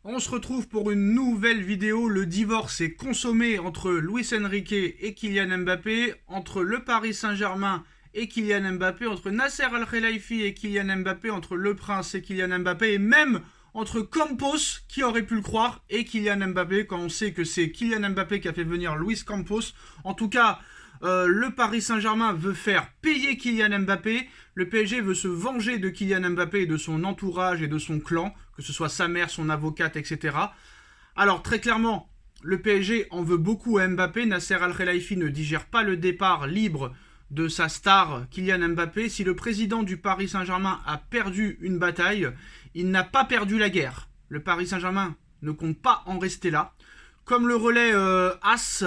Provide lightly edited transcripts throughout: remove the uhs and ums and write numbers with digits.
On se retrouve pour une nouvelle vidéo. Le divorce est consommé entre Luis Enrique et Kylian Mbappé, entre le Paris Saint-Germain et Kylian Mbappé, entre Nasser Al-Khelaifi et Kylian Mbappé, entre le Prince et Kylian Mbappé, et même entre Campos, qui aurait pu le croire, et Kylian Mbappé, quand on sait que c'est Kylian Mbappé qui a fait venir Luis Campos. En tout cas, le Paris Saint-Germain veut faire payer Kylian Mbappé. Le PSG veut se venger de Kylian Mbappé et de son entourage et de son clan, que ce soit sa mère, son avocate, etc. Alors très clairement, le PSG en veut beaucoup à Mbappé. Nasser Al-Khelaifi ne digère pas le départ libre de sa star Kylian Mbappé. Si le président du Paris Saint-Germain a perdu une bataille, il n'a pas perdu la guerre. Le Paris Saint-Germain ne compte pas en rester là. Comme le relais As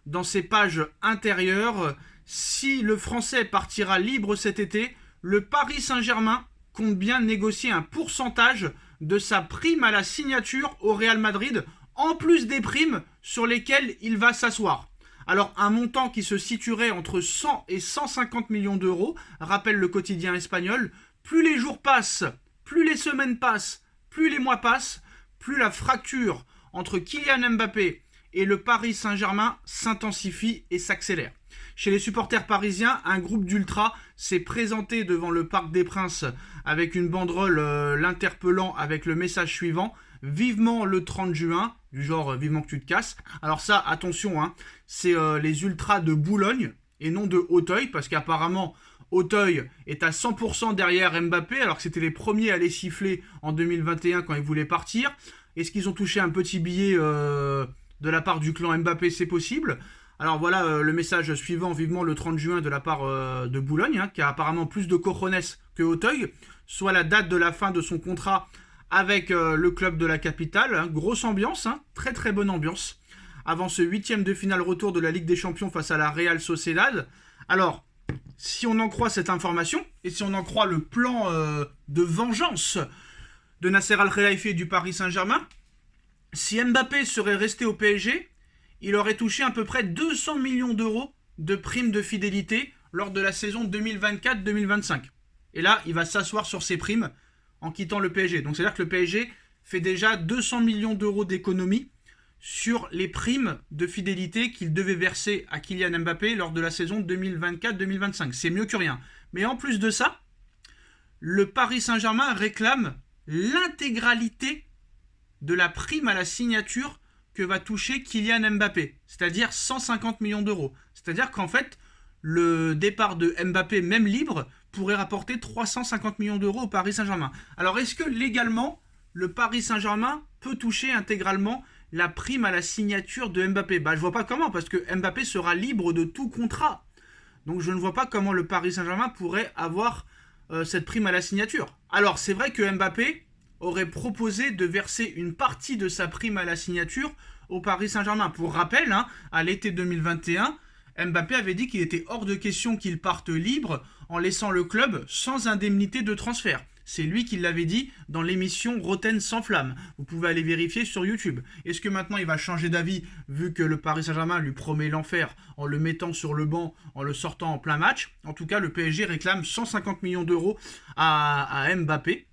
dans ses pages intérieures, si le Français partira libre cet été, le Paris Saint-Germain compte bien négocier un pourcentage de sa prime à la signature au Real Madrid, en plus des primes sur lesquelles il va s'asseoir. Alors un montant qui se situerait entre 100 et 150 millions d'euros, rappelle le quotidien espagnol. Plus les jours passent, plus les semaines passent, plus les mois passent, plus la fracture entre Kylian Mbappé et le Paris Saint-Germain s'intensifie et s'accélère. Chez les supporters parisiens, un groupe d'ultras s'est présenté devant le Parc des Princes avec une banderole l'interpellant avec le message suivant: vivement le 30 juin, du genre vivement que tu te casses. Alors ça, attention, hein, c'est les ultras de Boulogne et non de Auteuil, parce qu'apparemment Auteuil est à 100% derrière Mbappé, alors que c'était les premiers à les siffler en 2021 quand ils voulaient partir. Est-ce qu'ils ont touché un petit billet de la part du clan Mbappé? C'est possible. Alors voilà le message suivant, vivement le 30 juin de la part de Boulogne, hein, qui a apparemment plus de cojones que Auteuil, soit la date de la fin de son contrat avec le club de la capitale. Hein. Grosse ambiance, hein, très très bonne ambiance, avant ce 8e de finale retour de la Ligue des Champions face à la Real Sociedad. Alors, si on en croit cette information, et si on en croit le plan de vengeance de Nasser Al-Khelaifi et du Paris Saint-Germain, si Mbappé serait resté au PSG, il aurait touché à peu près 200 millions d'euros de primes de fidélité lors de la saison 2024-2025. Et là, il va s'asseoir sur ses primes en quittant le PSG. Donc c'est-à-dire que le PSG fait déjà 200 millions d'euros d'économies sur les primes de fidélité qu'il devait verser à Kylian Mbappé lors de la saison 2024-2025. C'est mieux que rien. Mais en plus de ça, le Paris Saint-Germain réclame l'intégralité de la prime à la signature que va toucher Kylian Mbappé, c'est-à-dire 150 millions d'euros. C'est-à-dire qu'en fait, le départ de Mbappé, même libre, pourrait rapporter 350 millions d'euros au Paris Saint-Germain. Alors, est-ce que légalement, le Paris Saint-Germain peut toucher intégralement la prime à la signature de Mbappé? Je vois pas comment, parce que Mbappé sera libre de tout contrat. Donc, je ne vois pas comment le Paris Saint-Germain pourrait avoir cette prime à la signature. Alors, c'est vrai que Mbappé aurait proposé de verser une partie de sa prime à la signature au Paris Saint-Germain. Pour rappel, hein, à l'été 2021, Mbappé avait dit qu'il était hors de question qu'il parte libre en laissant le club sans indemnité de transfert. C'est lui qui l'avait dit dans l'émission Roten sans flamme. Vous pouvez aller vérifier sur YouTube. Est-ce que maintenant il va changer d'avis vu que le Paris Saint-Germain lui promet l'enfer en le mettant sur le banc, en le sortant en plein match? En tout cas, le PSG réclame 150 millions d'euros à Mbappé.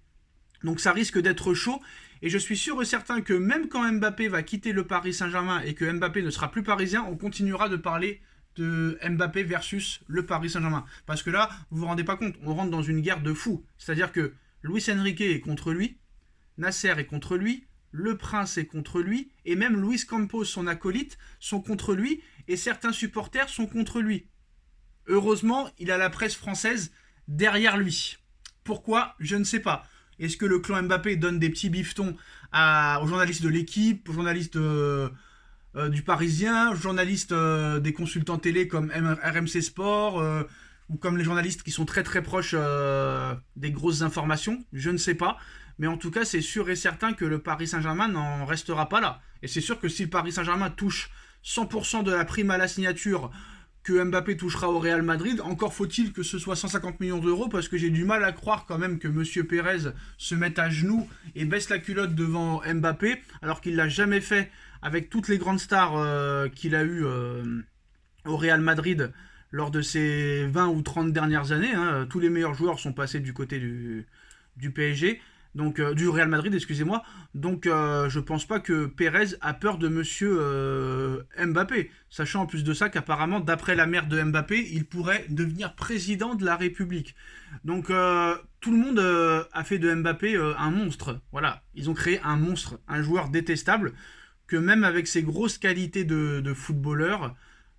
Donc ça risque d'être chaud. Et je suis sûr et certain que même quand Mbappé va quitter le Paris Saint-Germain et que Mbappé ne sera plus parisien, on continuera de parler de Mbappé versus le Paris Saint-Germain. Parce que là, vous vous rendez pas compte, on rentre dans une guerre de fous. C'est-à-dire que Luis Enrique est contre lui, Nasser est contre lui, le Prince est contre lui, et même Luis Campos, son acolyte, sont contre lui, et certains supporters sont contre lui. Heureusement, il a la presse française derrière lui. Pourquoi? Je ne sais pas. Est-ce que le clan Mbappé donne des petits bifetons aux journalistes de l'équipe, aux journalistes du Parisien, aux journalistes des consultants télé comme RMC Sport, ou comme les journalistes qui sont très très proches des grosses informations? Je ne sais pas. Mais en tout cas, c'est sûr et certain que le Paris Saint-Germain n'en restera pas là. Et c'est sûr que si le Paris Saint-Germain touche 100% de la prime à la signature que Mbappé touchera au Real Madrid, encore faut-il que ce soit 150 millions d'euros, parce que j'ai du mal à croire quand même que Monsieur Pérez se mette à genoux et baisse la culotte devant Mbappé, alors qu'il l'a jamais fait avec toutes les grandes stars qu'il a eues au Real Madrid lors de ces 20 ou 30 dernières années. Hein. Tous les meilleurs joueurs sont passés du côté du PSG. Donc du Real Madrid, excusez-moi. Donc je pense pas que Pérez a peur de monsieur Mbappé, sachant en plus de ça qu'apparemment d'après la mère de Mbappé, il pourrait devenir président de la République. Donc tout le monde a fait de Mbappé un monstre. Voilà, ils ont créé un monstre, un joueur détestable que même avec ses grosses qualités de footballeur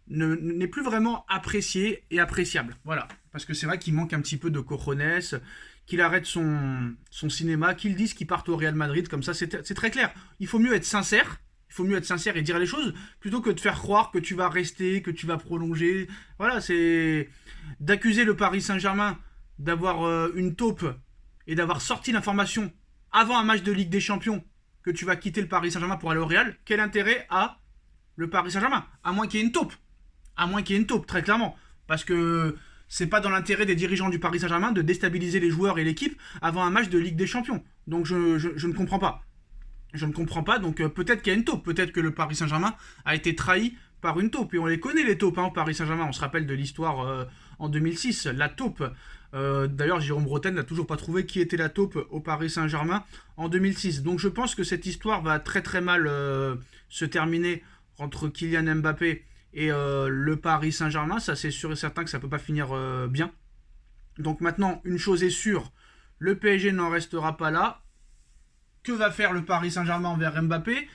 n'est plus vraiment apprécié et appréciable. Voilà, parce que c'est vrai qu'il manque un petit peu de cojones, qu'il arrête son cinéma, qu'il dise qu'il parte au Real Madrid, comme ça c'est très clair. Il faut mieux être sincère, et dire les choses, plutôt que de faire croire que tu vas rester, que tu vas prolonger. Voilà, c'est d'accuser le Paris Saint-Germain d'avoir une taupe et d'avoir sorti l'information avant un match de Ligue des Champions que tu vas quitter le Paris Saint-Germain pour aller au Real. Quel intérêt a le Paris Saint-Germain? À moins qu'il y ait une taupe. À moins qu'il y ait une taupe, très clairement. Parce que c'est pas dans l'intérêt des dirigeants du Paris Saint-Germain de déstabiliser les joueurs et l'équipe avant un match de Ligue des Champions. Donc je ne comprends pas. Je ne comprends pas, donc peut-être qu'il y a une taupe. Peut-être que le Paris Saint-Germain a été trahi par une taupe. Et on les connaît, les taupes, au Paris Saint-Germain. On se rappelle de l'histoire en 2006, la taupe. D'ailleurs, Jérôme Bretagne n'a toujours pas trouvé qui était la taupe au Paris Saint-Germain en 2006. Donc je pense que cette histoire va très très mal se terminer entre Kylian Mbappé et le Paris Saint-Germain. Ça, c'est sûr et certain que ça ne peut pas finir bien. Donc maintenant, une chose est sûre, le PSG n'en restera pas là. Que va faire le Paris Saint-Germain envers Mbappé?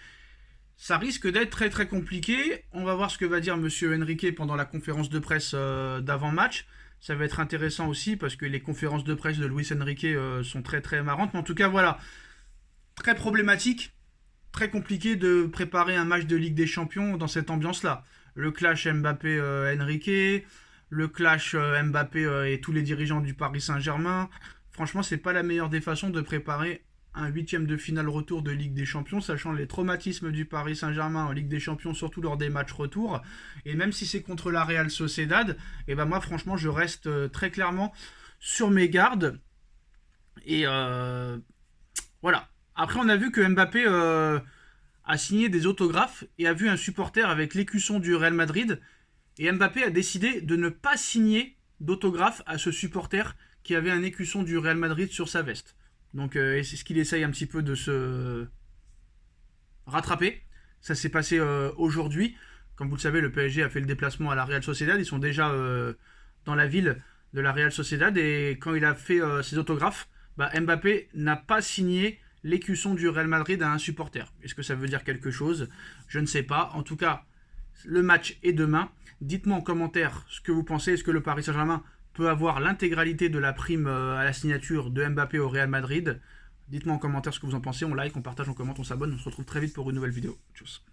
Ça risque d'être très très compliqué. On va voir ce que va dire monsieur Enrique pendant la conférence de presse d'avant-match. Ça va être intéressant aussi parce que les conférences de presse de Luis Enrique sont très très marrantes. Mais en tout cas, voilà, très problématique, très compliqué de préparer un match de Ligue des Champions dans cette ambiance-là. Le clash Mbappé-Enrique, le clash Mbappé et tous les dirigeants du Paris Saint-Germain. Franchement, c'est pas la meilleure des façons de préparer un huitième de finale retour de Ligue des Champions, sachant les traumatismes du Paris Saint-Germain en Ligue des Champions, surtout lors des matchs retour. Et même si c'est contre la Real Sociedad, et ben moi franchement je reste très clairement sur mes gardes. Et voilà. Après on a vu que Mbappé a signé des autographes et a vu un supporter avec l'écusson du Real Madrid. Et Mbappé a décidé de ne pas signer d'autographe à ce supporter qui avait un écusson du Real Madrid sur sa veste. Donc c'est ce qu'il essaye un petit peu de se rattraper. Ça s'est passé aujourd'hui. Comme vous le savez, le PSG a fait le déplacement à la Real Sociedad. Ils sont déjà dans la ville de la Real Sociedad. Et quand il a fait ses autographes, Mbappé n'a pas signé l'écusson du Real Madrid à un supporter. Est-ce que ça veut dire quelque chose? Je ne sais pas. En tout cas, le match est demain. Dites-moi en commentaire ce que vous pensez. Est-ce que le Paris Saint-Germain peut avoir l'intégralité de la prime à la signature de Mbappé au Real Madrid? Dites-moi en commentaire ce que vous en pensez. On like, on partage, on commente, on s'abonne. On se retrouve très vite pour une nouvelle vidéo. Tchuss.